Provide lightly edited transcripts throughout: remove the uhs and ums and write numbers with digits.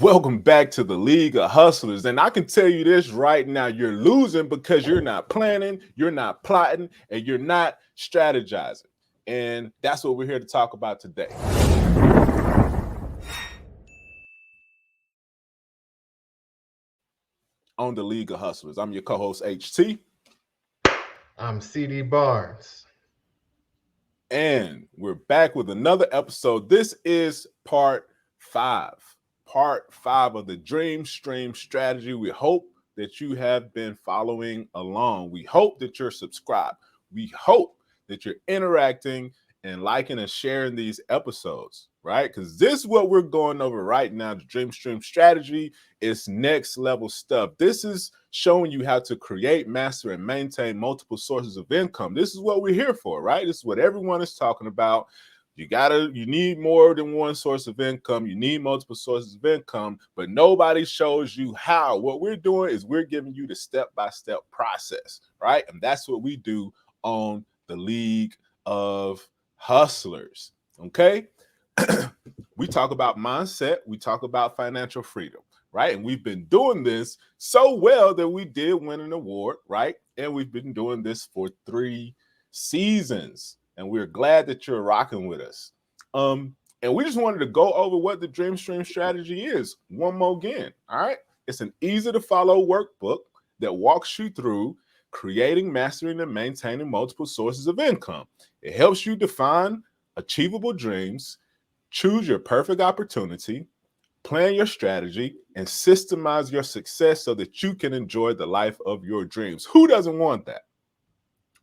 Welcome back to the League of Hustlers. And I can tell you this right now, you're losing because you're not planning, you're not plotting, and you're not strategizing. And that's what we're here to talk about today. On the League of Hustlers. I'm your co-host HT. I'm CD Barnes. And we're back with another episode. This is part 5. Part 5 of the Dream Stream strategy. We hope that you have been following along. We hope that you're subscribed. We hope that you're interacting and liking and sharing these episodes, right? Because this is what we're going over right now. The Dream Stream strategy is next level stuff. This is showing you how to create, master, and maintain multiple sources of income. This is what we're here for, right? This is what everyone is talking about. You need more than one source of income. You need multiple sources of income, but nobody shows you how. What we're doing is we're giving you the step-by-step process, right? And that's what we do on the League of Hustlers. Okay. We talk about mindset, we talk about financial freedom, right? And we've been doing this so well that we did win an award, right? And we've been doing this for 3 seasons. And we're glad that you're rocking with us. And we just wanted to go over what the Dream Stream strategy is one more again. All right. It's an easy to follow workbook that walks you through creating, mastering, and maintaining multiple sources of income. It helps you define achievable dreams, choose your perfect opportunity, plan your strategy, and systemize your success so that you can enjoy the life of your dreams. Who doesn't want that?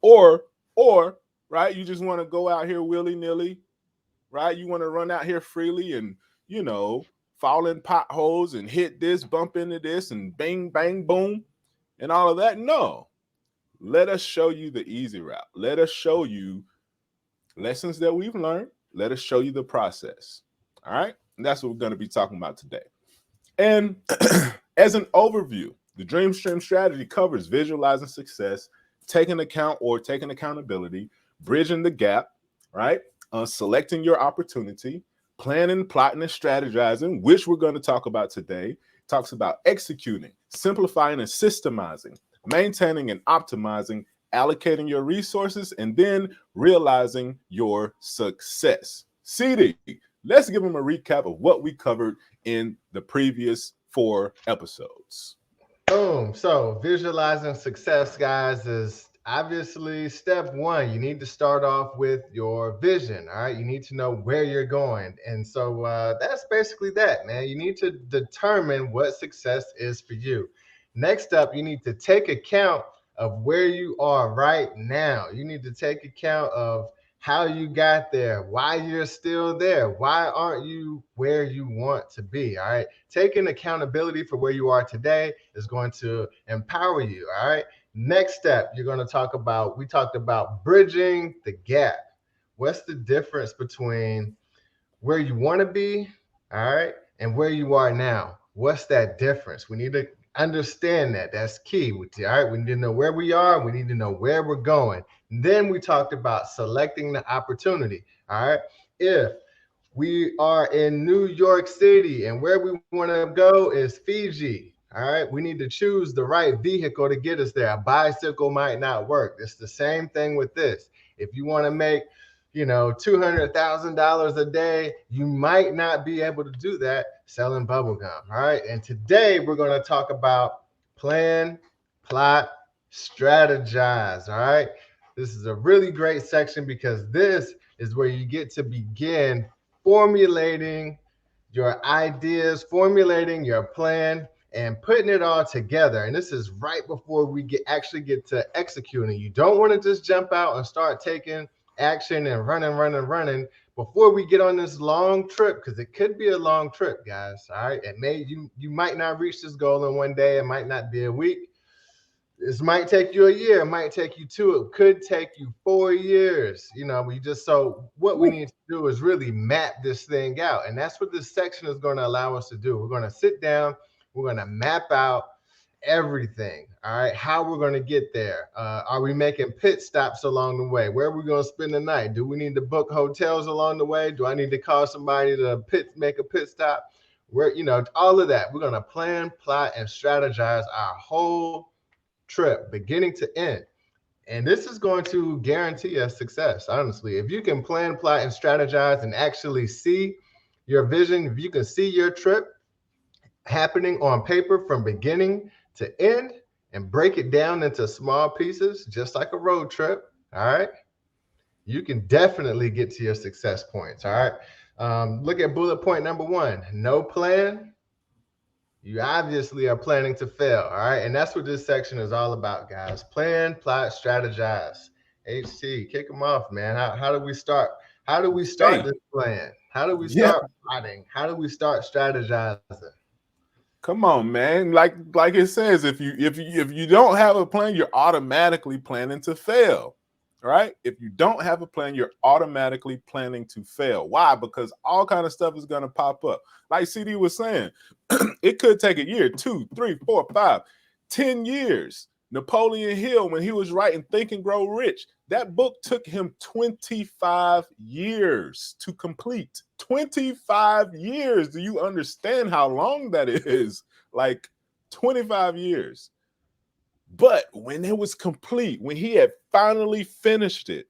Or, right, you just want to go out here willy-nilly, right? You want to run out here freely and, fall in potholes and hit this, bump into this, and bang, bang, boom, and all of that. No. Let us show you the easy route. Let us show you lessons that we've learned. Let us show you the process. All right? And that's what we're going to be talking about today. And as an overview, the Dream Stream strategy covers visualizing success, taking accountability, bridging the gap, right? Selecting your opportunity, planning, plotting, and strategizing, which we're going to talk about today. Talks about executing, simplifying, and systemizing, maintaining and optimizing, allocating your resources, and then realizing your success. CD, let's give them a recap of what we covered in the previous 4 episodes. Boom. So, visualizing success, guys, is obviously step one. You need to start off with your vision. All right. You need to know where you're going. And so, that's basically that, man. You need to determine what success is for you. Next up, you need to take account of where you are right now. You need to take account of how you got there, why you're still there, why aren't you where you want to be. All right. Taking accountability for where you are today is going to empower you. All right. Next step, we talked about bridging the gap. What's the difference between where you want to be, all right, and where you are now? What's that difference? We need to understand that. That's key. All right, we need to know where we are. We need to know where we're going. And then we talked about selecting the opportunity. All right, if we are in New York City and where we want to go is Fiji. All right, we need to choose the right vehicle to get us there. A bicycle might not work. It's the same thing with this. If you want to make $200,000 a day, you might not be able to do that selling bubble gum. All right. And today we're going to talk about plan, plot, strategize. All right. This is a really great section because this is where you get to begin formulating your ideas, formulating your plan, and putting it all together. And this is right before we actually get to executing. You don't want to just jump out and start taking action and running before we get on this long trip, because it could be a long trip, guys. All right. You might not reach this goal in one day. It might not be a week. This might take you a year. It might take you 2. It could take you 4 years. What we need to do is really map this thing out. And that's what this section is going to allow us to do. We're going to sit down. We're going to map out everything. All right. How we're going to get there. Are we making pit stops along the way? Where are we going to spend the night? Do we need to book hotels along the way? Do I need to call somebody to make a pit stop? All of that. We're going to plan, plot, and strategize our whole trip, beginning to end. And this is going to guarantee us success, honestly. If you can plan, plot, and strategize and actually see your vision, if you can see your trip happening on paper from beginning to end and break it down into small pieces, just like a road trip, all right, you can definitely get to your success points, all right? Look at bullet point number one, no plan. You obviously are planning to fail, all right? And that's what this section is all about, guys. Plan, plot, strategize. HT, kick them off, man. How do we start? How do we start Hey, this plan? How do we yeah, start plotting? How do we start strategizing? come on, man. Like it says, if you don't have a plan, you're automatically planning to fail. Right? If you don't have a plan, you're automatically planning to fail. Why? Because all kind of stuff is going to pop up. Like CD was saying, it could take a year, 2, 3, 4, 5, 10 years. Napoleon Hill, when he was writing Think and Grow Rich, that book took him 25 years to complete. 25 years. Do you understand how long that is? Like 25 years. But when it was complete, when he had finally finished it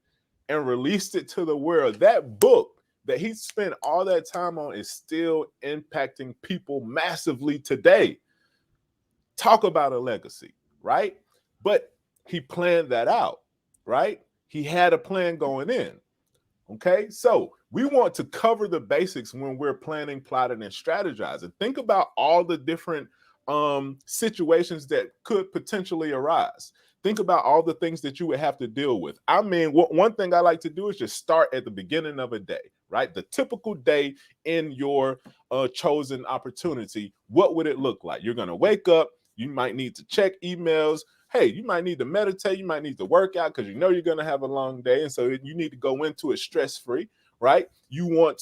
and released it to the world, that book that he spent all that time on is still impacting people massively today. Talk about a legacy, right? But he planned that out, right? He had a plan going in. Okay, so we want to cover the basics when we're planning, plotting, and strategizing. Think about all the different situations that could potentially arise. Think about all the things that you would have to deal with. I mean, one thing I like to do is just start at the beginning of a day, right? The typical day in your chosen opportunity. What would it look like? You're going to wake up. You might need to check emails. Hey, you might need to meditate. You might need to work out because you know you're going to have a long day. And so you need to go into it stress-free, right? You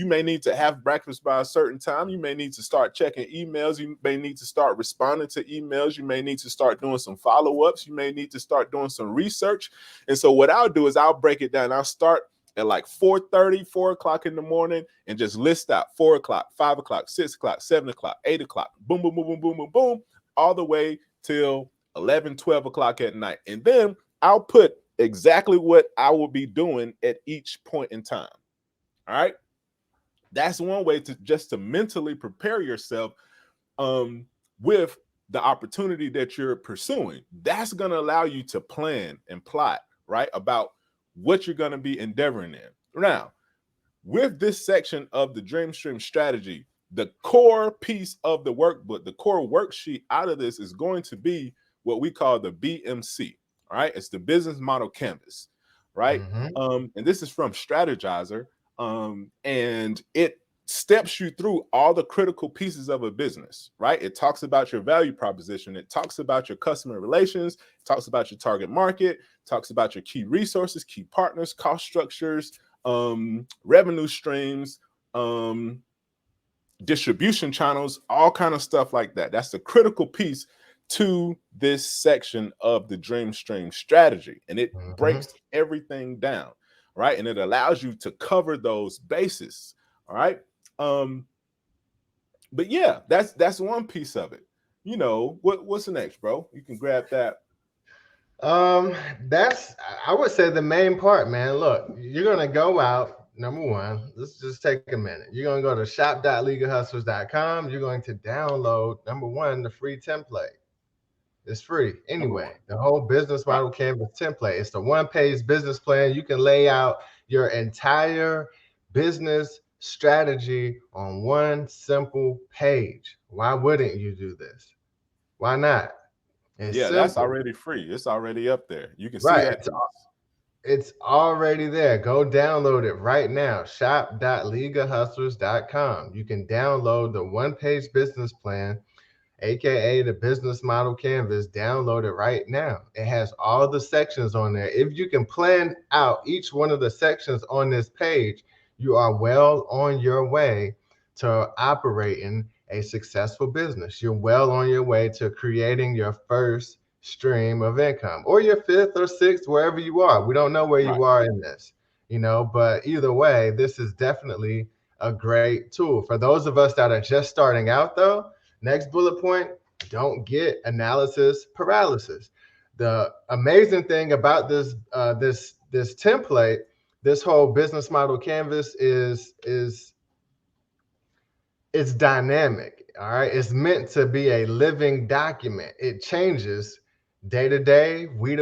may need to have breakfast by a certain time. You may need to start checking emails. You may need to start responding to emails. You may need to start doing some follow-ups. You may need to start doing some research. And so what I'll do is I'll break it down. I'll start at like 4:30, 4 o'clock in the morning and just list out 4 o'clock, 5 o'clock, 6 o'clock, 7 o'clock, 8 o'clock, boom, boom, boom, boom, boom, boom, boom, all the way till 11, 12 o'clock at night. And then I'll put exactly what I will be doing at each point in time. All right. That's one way to mentally prepare yourself with the opportunity that you're pursuing. That's going to allow you to plan and plot, right, about what you're going to be endeavoring in. Now, with this section of the Dream Stream strategy, the core piece of the workbook, the core worksheet out of this is going to be what we call the BMC. All right. It's the business model canvas, right? Mm-hmm. And this is from Strategizer. And it steps you through all the critical pieces of a business, right? It talks about your value proposition. It talks about your customer relations. It talks about your target market. It talks about your key resources, key partners, cost structures, revenue streams, distribution channels, all kind of stuff like that. That's the critical piece to this section of the Dream Stream strategy. And it breaks everything down, right? And it allows you to cover those bases. All right. But yeah, that's one piece of it. You know, what's the next, bro? You can grab that. That's, I would say, the main part, man. Look, you're gonna go out. Number one, let's just take a minute. You're gonna go to shop.legahustlers.com. You're going to download, number one, the free template. It's free Number anyway. one. The whole business Right. model canvas template. It's the one-page business plan. You can lay out your entire business strategy on one simple page. Why wouldn't you do this? Why not? It's Yeah, that's simple, already free. It's already up there. You can see right? that piece. It's already there. Go download it right now. Shop.legahustlers.com. You can download the one-page business plan, aka the business model canvas. Download it right now. It has all the sections on there. If you can plan out each one of the sections on this page, you are well on your way to operating a successful business. You're well on your way to creating your first stream of income, or your fifth or sixth, wherever you are. We don't know where Right. you are in this, but either way, this is definitely a great tool. For those of us that are just starting out, though, next bullet point, don't get analysis paralysis. The amazing thing about this template, this whole business model canvas is it's dynamic. All right. It's meant to be a living document. It changes day to day, week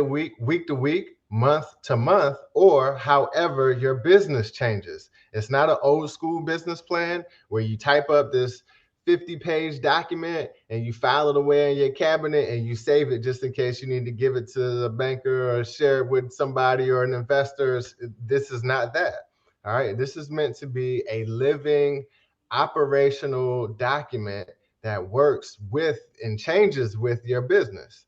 to week, month to month, or however your business changes. It's not an old school business plan where you type up this 50-page document and you file it away in your cabinet and you save it just in case you need to give it to the banker or share it with somebody or an investor. This is not that. All right. This is meant to be a living operational document that works with and changes with your business,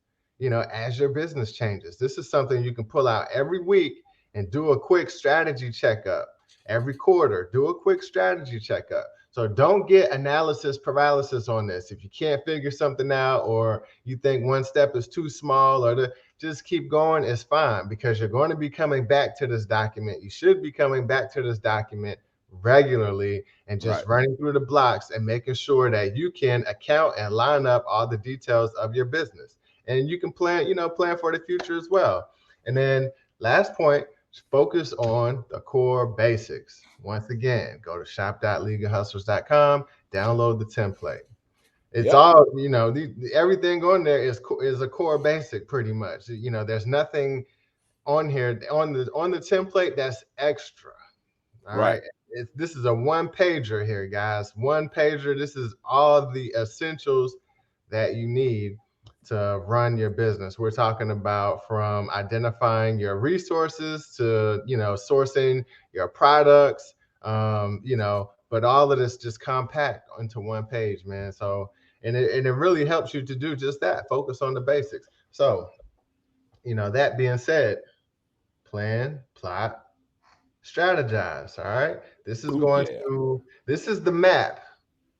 as your business changes. This is something you can pull out every week and do a quick strategy checkup. Every quarter, do a quick strategy checkup. So don't get analysis paralysis on this. If you can't figure something out, or you think one step is too small, just keep going, it's fine, because you're going to be coming back to this document. You should be coming back to this document regularly and just running through the blocks and making sure that you can account and line up all the details of your business. And you can plan for the future as well. And then last point, focus on the core basics. Once again, go to shop.leagueofhustlers.com, download the template. It's all, everything on there is a core basic pretty much. There's nothing on here on the template that's extra. All right. This is a one pager here, guys. One pager. This is all the essentials that you need to run your business. We're talking about from identifying your resources to, sourcing your products, but all of this just compact into one page, man. So, and it really helps you to do just that. Focus on the basics. So, that being said, plan, plot, strategize. All right. This is the map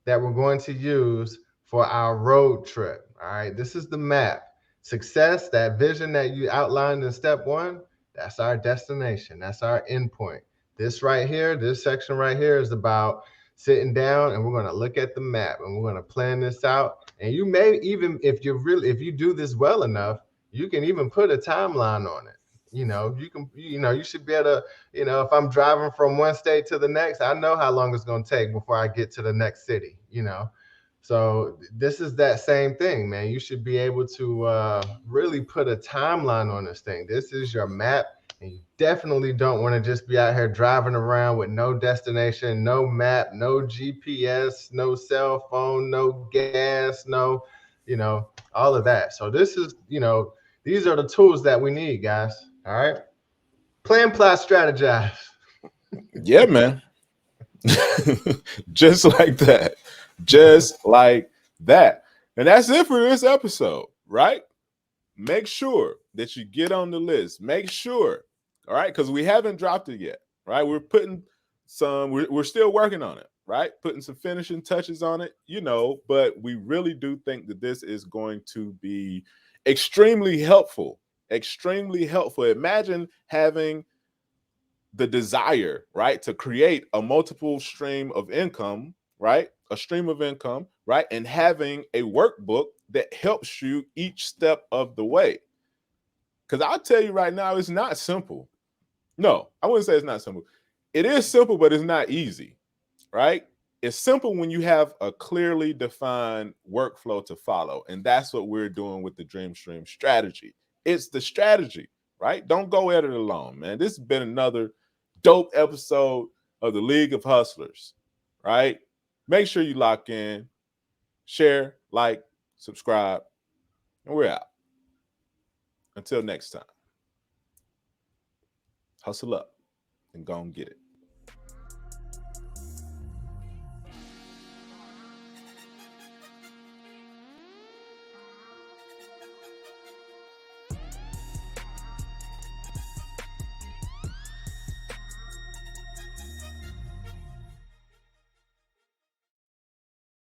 that we're going to use for our road trip. All right. This is the map. Success, that vision that you outlined in step one, that's our destination. That's our endpoint. This right here, this section right here is about sitting down and we're going to look at the map and we're going to plan this out. And you may even, if you do this well enough, you can even put a timeline on it. You should be able to, if I'm driving from one state to the next, I know how long it's going to take before I get to the next city, So this is that same thing, man. You should be able to really put a timeline on this thing. This is your map, and you definitely don't want to just be out here driving around with no destination, no map, no GPS, no cell phone, no gas, no, all of that. So this is, these are the tools that we need, guys. All right. Plan, plot, strategize. Yeah, man. Just like that. Just like that. And that's it for this episode, right? Make sure that you get on the list. Make sure, all right? Because we haven't dropped it yet, right? We're putting we're still working on it, right? Putting some finishing touches on it, but we really do think that this is going to be extremely helpful. Extremely helpful. Imagine having the desire, right, to create a multiple stream of income, right? A stream of income, right? And having a workbook that helps you each step of the way. Because I'll tell you right now, it's not simple. No, I wouldn't say it's not simple. It is simple, but it's not easy, right? It's simple when you have a clearly defined workflow to follow. And that's what we're doing with the Dream Stream strategy. It's the strategy, right? Don't go at it alone, man. This has been another dope episode of the League of Hustlers, right? Make sure you lock in, share, like, subscribe, and we're out. Until next time, hustle up and go and get it.